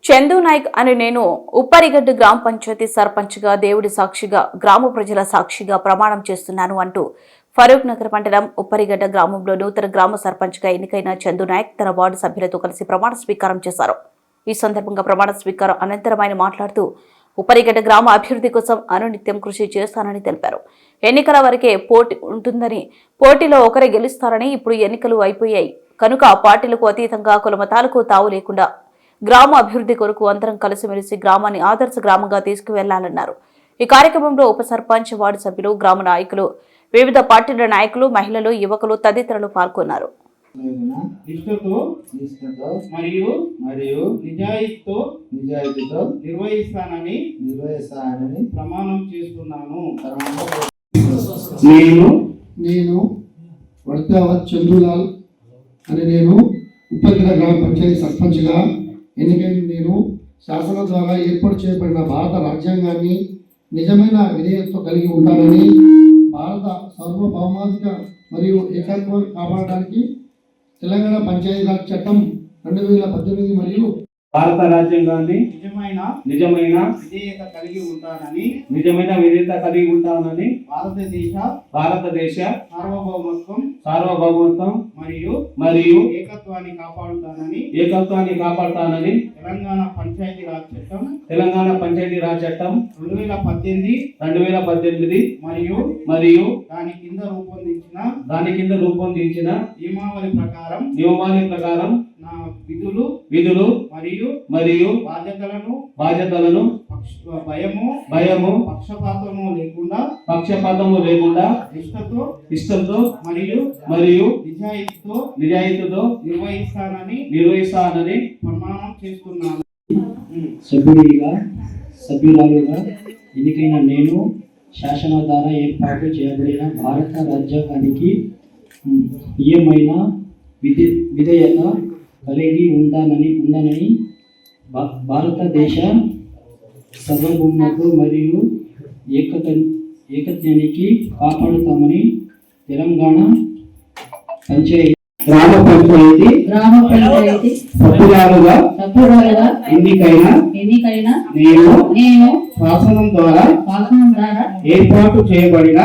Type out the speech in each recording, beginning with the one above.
చందు నాయక్ అని నేను ఉప్పరిగడ్డ గ్రామ పంచాయతీ సర్పంచ్గా దేవుడి సాక్షిగా గ్రామ ప్రజల సాక్షిగా ప్రమాణం చేస్తున్నాను అంటూ ఫరూక్ నగర్ మండలం ఉప్పరిగడ్డ గ్రామంలో నూతన గ్రామ సర్పంచ్గా ఎన్నికైన చందు నాయక్ తన వార్డు సభ్యులతో కలిసి ప్రమాణ స్వీకారం చేశారు. ఈ సందర్భంగా ప్రమాణ స్వీకారం అనంతరం ఆయన మాట్లాడుతూ ఉప్పరిగడ్డ గ్రామ అభివృద్ధి కోసం అనునిత్యం కృషి చేస్తానని తెలిపారు. ఎన్నికల వరకే పోటీ ఉంటుందని, పోటీలో ఒకరే గెలుస్తారని, ఇప్పుడు ఎన్నికలు అయిపోయాయి కనుక పార్టీలకు అతీతంగా కులమతాలకు తావు లేకుండా గ్రామ అభివృద్ధి కొరకు అందరం కలిసిమెలిసి గ్రామాన్ని ఆదర్శ గ్రామంగా తీసుకువెళ్లాలన్నారు. ఈ కార్యక్రమంలో ఉప సర్పంచ్, వార్డు సభ్యులు, గ్రామ నాయకులు, వివిధ పార్టీల నాయకులు, మహిళలు, యువకులు తదితరులు పాల్గొన్నారు. మరియు నిజాయితీతో నిర్వహిస్తానని ప్రమాణం చేస్తున్నాను. నేను వర్ధావత్ చంద్రులాల్ అని నేను ఉప్పరిగడ్డ గ్రామ పంచాయతీ సర్పంచ్గా ఎన్నికైన నేను శాసనం ద్వారా ఏర్పాటు చేయబడిన భారత రాజ్యాంగాన్ని నిజమైన విధేయతతో కలిగి ఉండాలని, భారత సార్వభౌమాధిక మరియు ఏకత్వం కాపాడడానికి తెలంగాణ పంచాయతీరాజ్ చట్టం 2018 మరియు భారత రాజ్యాంగాన్ని నిజమైన విధేయత కలిగి ఉంటానని భారతదేశ సార్వభౌమత్వం మరియు ఏకత్వాన్ని కాపాడుతానని తెలంగాణ పంచాయతీరాజ్ చట్టం 2018 మరియు దాని కింద రూపొందించిన నియమావళి ప్రకారం నా విధులు మరియు బాధ్యతలను భయము పక్షపాతము లేకుండా ఇష్టంతో మరియు నిజాయితీతో నిర్వహిస్తానని ప్రమాణం చేస్తున్నాను. సభ్యురాలుగా ఎన్నికైన నేను శాసనం ద్వారా ఏర్పాటు చేయబడిన భారత రాజ్యాంగానికి నియమైన విధేయత కలిగి ఉండాలని భారతదేశ సార్వభౌమత్వం మరియు ఏకత్వానికి కాపాడుతామని తెలంగాణ గ్రామ పంచాయతీ సభ్యురాలుగా ఎన్నికైన నేను శాసనం ద్వారా ఏర్పాటు చేయబడిన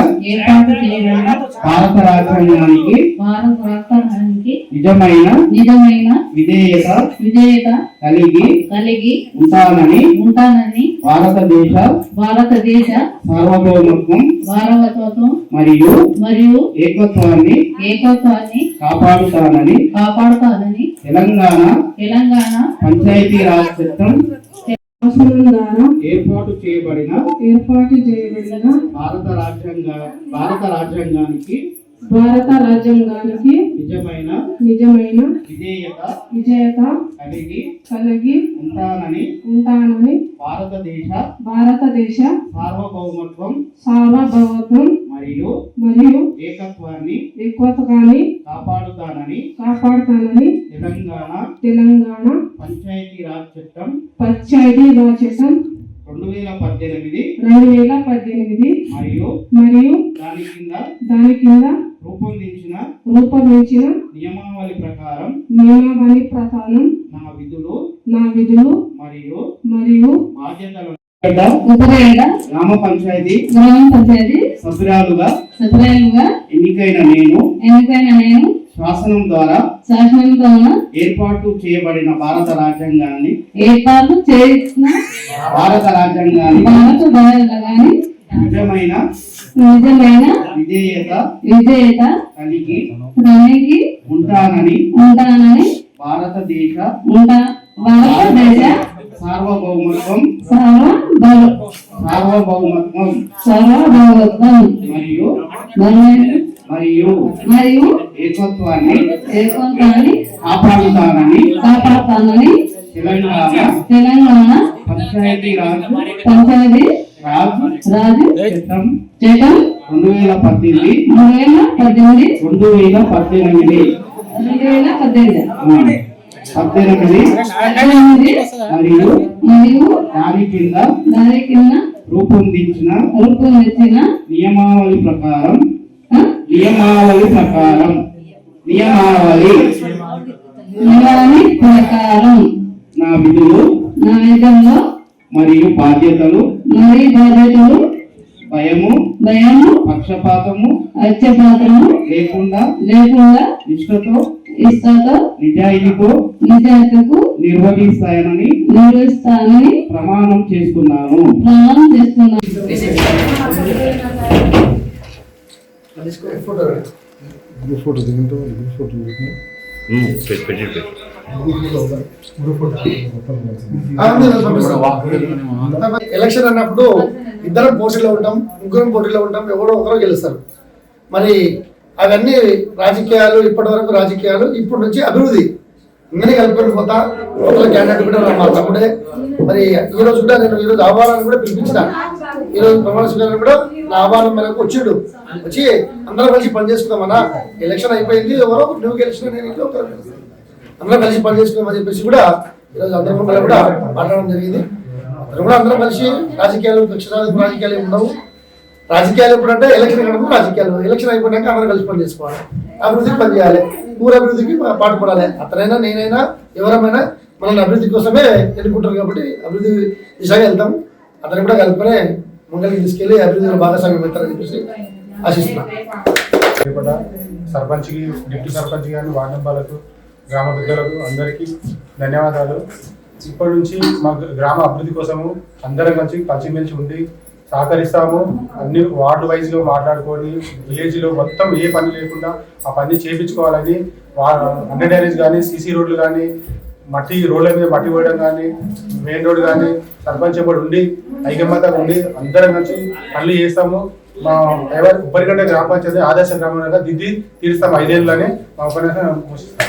భారత రాజ్యాంగానికి నిజమైన విధేయత కలిగి ఉంటానని భారతదేశ సార్వభౌమత్వం మరియు ఏకత్వాన్ని కాపాడుతానని తెలంగాణ పంచాయతీరాజ్ చట్టం ఏర్పాటు చేయబడిన భారత రాజ్యాంగానికి నిజమైన విధేయత కలిగి ఉంటానని భారతదేశ సార్వభౌమత్వం మరియు ఏకత్వాన్ని కాపాడుతానని తెలంగాణ పంచాయతీరాజ్ చట్టం 2018 మరియు దాని కింద రూపొందించిన నియమావళి ప్రకారం నా విధులు మరియు బాధ్యతలను గ్రామ పంచాయతీ సభ్యురాలుగా ఎన్నికైన నేను శాసనం ద్వారా ఏర్పాటు చేయబడిన భారత రాజ్యాంగాన్ని నిజమైన విధేయత కలిగి ఉంటానని భారతదేశ సార్వభౌమత్వం మరియు ఏకత్వాన్ని కాపాడుతానని తెలంగాణ పంచాయతీరాజ్ చట్టం 2018 మరియు దాని కింద రూపొందించిన నియమావళి ప్రకారం నియమావళి ప్రకారం నా విధులు మరియు బాధ్యతలు భయము పక్షపాతము లేకుండా నిష్ఠతో నిజాయితీతో నిర్వహిస్తానని ప్రమాణం చేస్తున్నాను. ఎలక్షన్ అన్నప్పుడు ఇద్దరం పోటీలో ఉంటాం, ముగ్గురం పోటీలో ఉంటాం, ఎవరో ఒకరు గెలుస్తారు. మరి అవన్నీ రాజకీయాలు, ఇప్పటి వరకు రాజకీయాలు, ఇప్పటి నుంచి అభివృద్ధి ఇన్ని కలుపుకొని పోతా. ఒకళ్ళ క్యాండిడేట్ కూడా మా తమ్ముడే. మరి ఈ రోజు కూడా నేను ఈరోజు ఆహ్వానాన్ని కూడా పిలిపించిన. ఈరోజు ప్రమాణ స్వీకారం కూడా నా ఆహ్వానం మేరకు వచ్చి అందరం కలిసి పనిచేసుకుందామన్నా. ఎలక్షన్ అయిపోయింది, ఎవరో నువ్వు గెలిచిన నేను అందరం కలిసి పనిచేసుకుందామని చెప్పేసి కూడా ఈరోజు అందరం కూడా మాట్లాడడం జరిగింది. అందరం కలిసి రాజకీయాలు, దక్షిణాది రాజకీయాలు ఉండవు. రాజకీయాలు ఎప్పుడంటే ఎలక్షన్ అయినప్పుడు రాజకీయాలు, ఎలక్షన్ అయిపోయాక అందరం కలిసి పని చేసుకోవాలి, అభివృద్ధికి పనిచేయాలి, ఊరు అభివృద్ధికి పాటుపడాలి. అతనైనా నేనైనా ఎవరమైనా మనల్ని అభివృద్ధి కోసమే ఎన్నుకుంటారు కాబట్టి అభివృద్ధి దిశగా వెళ్తాం. అతను కూడా కలుపుకునే మంగళకి తీసుకెళ్లి అభివృద్ధిలో భాగస్వామ్యం పెడతారని చెప్పేసి ఆశిస్తున్నాను. సర్పంచ్కి, డిప్యూటీ సర్పంచ్ కానీ, వార్డు మెంబర్లకు, గ్రామ పెద్దలకు అందరికీ ధన్యవాదాలు. ఇప్పటి నుంచి మా గ్రామ అభివృద్ధి కోసము అందరం కలిసిమెలిసి ఉండి సహకరిస్తాము. అన్ని వార్డు వైజ్గా మాట్లాడుకొని విలేజ్లో మొత్తం ఏ పని లేకుండా ఆ పని చేయించుకోవాలని, అండర్ డ్రైనేజ్ కానీ, సీసీ రోడ్లు కానీ, మట్టి రోడ్ల మీద మట్టి పోయడం కానీ, మెయిన్ రోడ్ కానీ సర్పంచ్ కూడా ఉండి ఐకమత్యంగా ఉండి అందరం కలిసి పనులు చేస్తాము. మా ఉప్పరిగడ్డ గ్రామ పంచాయతీ ఆదర్శ గ్రామంగా దిద్ది తీరుస్తాము. 5 ఏళ్ళనే మా ఉపన్యాసం పోషిస్తాము.